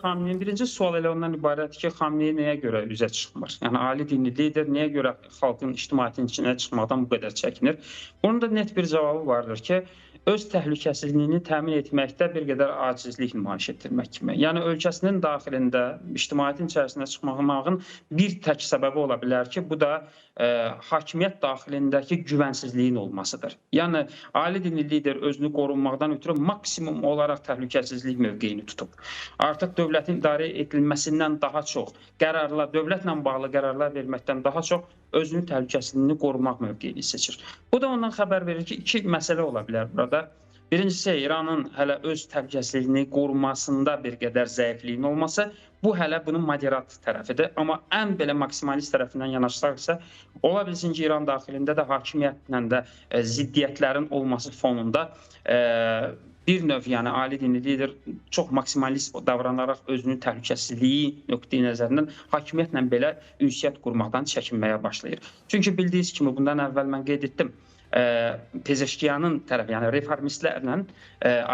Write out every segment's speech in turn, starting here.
Xamneyin birinci sual elə ondan ibarətdir ki, Xamneyi nəyə görə üzə çıxmır? Yəni ali dinli lider nəyə görə xalqın ictimaiyyətin içinə çıxmaqdan bu qədər çəkinir? Bunun da net bir cavabı vardır ki, öz təhlükəsizliyini təmin etməkdə bir qədər acizlik nümayiş etdirmək kimi. Yəni ölkəsinin daxilində ictimaiyyətin içərisinə çıxmağın bir tək səbəbi ola bilər ki, bu da hakimiyyət daxilindəki güvənsizliyin olmasıdır. Yəni ali dinli lider özünü qorunmaqdan ötürü maksimum olaraq təhlükəsizlik mövqeyini tutub. Artıq dövlətin idarə edilməsindən daha çox qərarlar, dövlətlə bağlı qərarlar verməkdən daha çox özünün təhlükəsizliyini qorumaq mövqeyini seçir. Bu da ondan xəbər verir ki, iki məsələ ola bilər burada. Birincisi, İranın hələ öz təhlükəsizliyini qorumasında bir qədər zəifliyin olması, bu hələ bunun moderat tərəfidir. Amma ən belə maksimalist tərəfindən yanaşsaq isə, ola bilsin ki, İran daxilində də hakimiyyətlə də ziddiyyətlərin olması fonunda bir növ, yəni ali dinli lider çox maksimalist davranaraq özünün təhlükəsizliyi nöqteyi nəzərindən hakimiyyətlə belə ünsiyyət qurmaqdan çəkinməyə başlayır. Çünki bildiyiniz kimi bundan əvvəl mən qeyd etdim, Pezeşkiyanın tərəfi, yəni reformistlərlə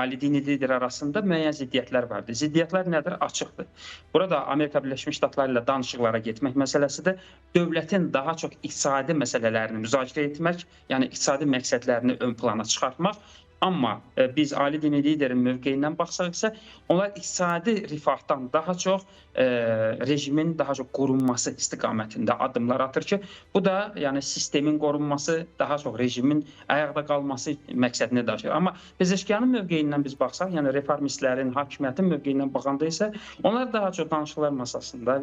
ali dini lider arasında müəyyən ziddiyyətlər vardır. Ziddiyyətlər nədir? Açıqdır. Burada Amerika Birləşmiş Ştatları ilə danışıqlara getmək məsələsidir. Dövlətin daha çox iqtisadi məsələlərini müzakirə etmək, yəni iqtisadi məqsədlərini ön plana çıxartmaq. Amma biz ali dini liderin mövqeyindən baxsaq isə, onlar iqtisadi rifahdan daha çox rejimin daha çox qorunması istiqamətində addımlar atır ki, bu da yəni sistemin qorunması, daha çox rejimin ayaqda qalması məqsədini daşıyır. Amma Pezeşkiyanın mövqeyindən biz baxsaq, yəni reformistlərin, hakimiyyətin mövqeyindən baxanda isə, onlar daha çox danışıqlar masasında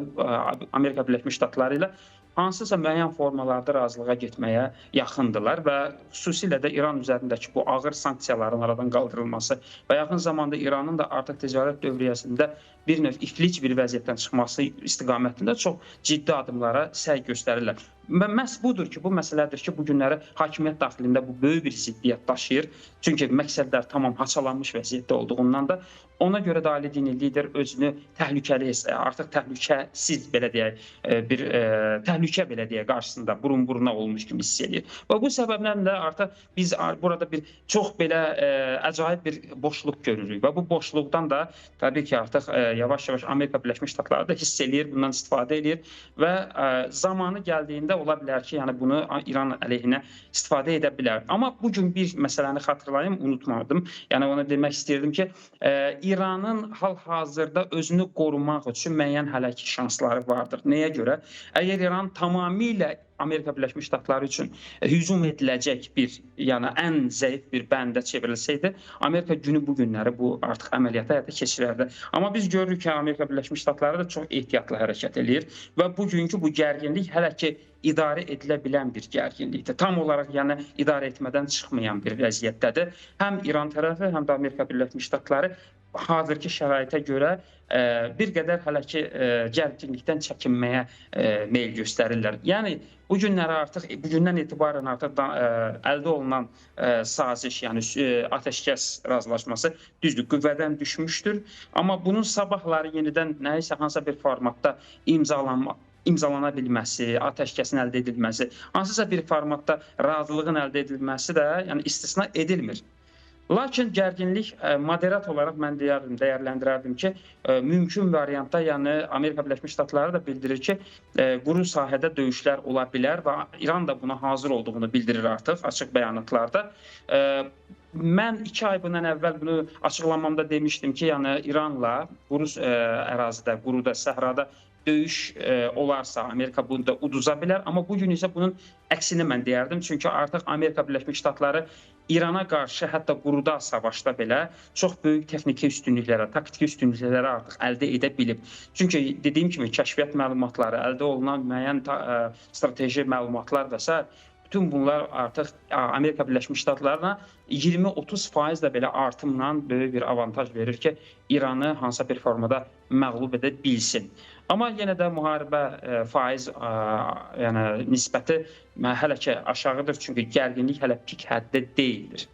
Amerika Birləşmiş Ştatları ilə hansısa müəyyən formalarda razılığa getməyə yaxındırlar və xüsusilə də İran üzərindəki bu ağır sanksiyaların aradan qaldırılması və yaxın zamanda İranın da artıq ticarət dövriyyəsində bir növ iflic bir vəziyyətdən çıxması istiqamətində çox ciddi addımlara səy göstərirlər. Məhz budur ki, bu məsələdir ki, bu günləri hakimiyyət daxilində bu böyük bir ziddiyyət daşıyır. Çünki məqsədlər tamam haçalanmış vəziyyətdə olduğundan da ona görə də ali dini lider özünü təhlükəli, artıq təhlükəsiz belə deyək, bir təhlükə belə deyək qarşısında burun-buruna olmuş kimi hiss edir. Və bu səbəbdən də artıq biz burada bir çox belə əcaib bir boşluq görürük və bu boşluqdan da təbii ki, artıq yavaş-yavaş Amerika Birləşmiş Ştatları da hiss eləyir, bundan istifadə eləyir və zamanı gəldiyində ola bilər ki, yəni bunu İran əleyhinə istifadə edə bilər. Amma bugün bir məsələni xatırlayım, unutmadım. Yəni onu demək istəyirdim ki, İranın hal-hazırda özünü qorumaq üçün müəyyən hələ ki şansları vardır. Nəyə görə? Əgər İran tamamilə Amerika Birləşmiş Ştatları üçün hücum ediləcək bir, yəni ən zəif bir bəndə çevrilsəydi, Amerika günü bu günləri bu artıq əməliyyata həyata keçirərdi. Amma biz görürük ki, Amerika Birləşmiş Ştatları da çox ehtiyatla hərəkət eləyir və bugünkü bu gərginlik hələ ki idarə edilə bilən bir gərginlikdir. Tam olaraq yəni idarə etmədən çıxmayan bir vəziyyətdədir. Həm İran tərəfi, həm də Amerika Birləşmiş Ştatları hazırki şəraitə görə bir qədər hələ ki gərginlikdən çəkinməyə meyl göstərirlər. Yəni bugündən etibarən artıq əldə olunan saziş, yəni atəşkəs razılaşması düzdür, qüvvədən düşmüşdür. Amma bunun sabahları yenidən nəyisə hansısa bir formatda imzalana bilməsi, atəşkəsin əldə edilməsi, hansısa bir formatda razılığın əldə edilməsi də yəni istisna edilmir. Lakin gərginlik moderat olaraq mən dəyərləndirərdim ki, mümkün variantda, yəni Amerika Birləşmiş Ştatları da bildirir ki, quru sahədə döyüşlər ola bilər və İran da buna hazır olduğunu bildirir artıq açıq bəyanatlarda. Mən 2 ay bundan əvvəl bunu açıqlamamda demişdim ki, yəni İranla quru ərazidə, quruda, səhrada döyüş olarsa Amerika bunu da uduza bilər. Amma bugün isə bunun əksini mən deyərdim. Çünki artıq Amerika Birləşmiş Ştatları İrana qarşı hətta quruda savaşda belə çox böyük texniki üstünlüklərə, taktiki üstünlüklərə artıq əldə edə bilib. Çünki dediyim kimi kəşfiyyat məlumatları, əldə olunan müəyyən strateji məlumatlar və s. bütün bunlar artıq Amerika Birləşmiş Ştatlarına 20-30% də belə artımla böyük bir avantaj verir ki, İranı hansısa bir formada məğlub edə bilsin. Amma yenə də müharibə faiz yəni nisbəti hələ ki aşağıdır, çünki gərginlik hələ pik həddə deyildir.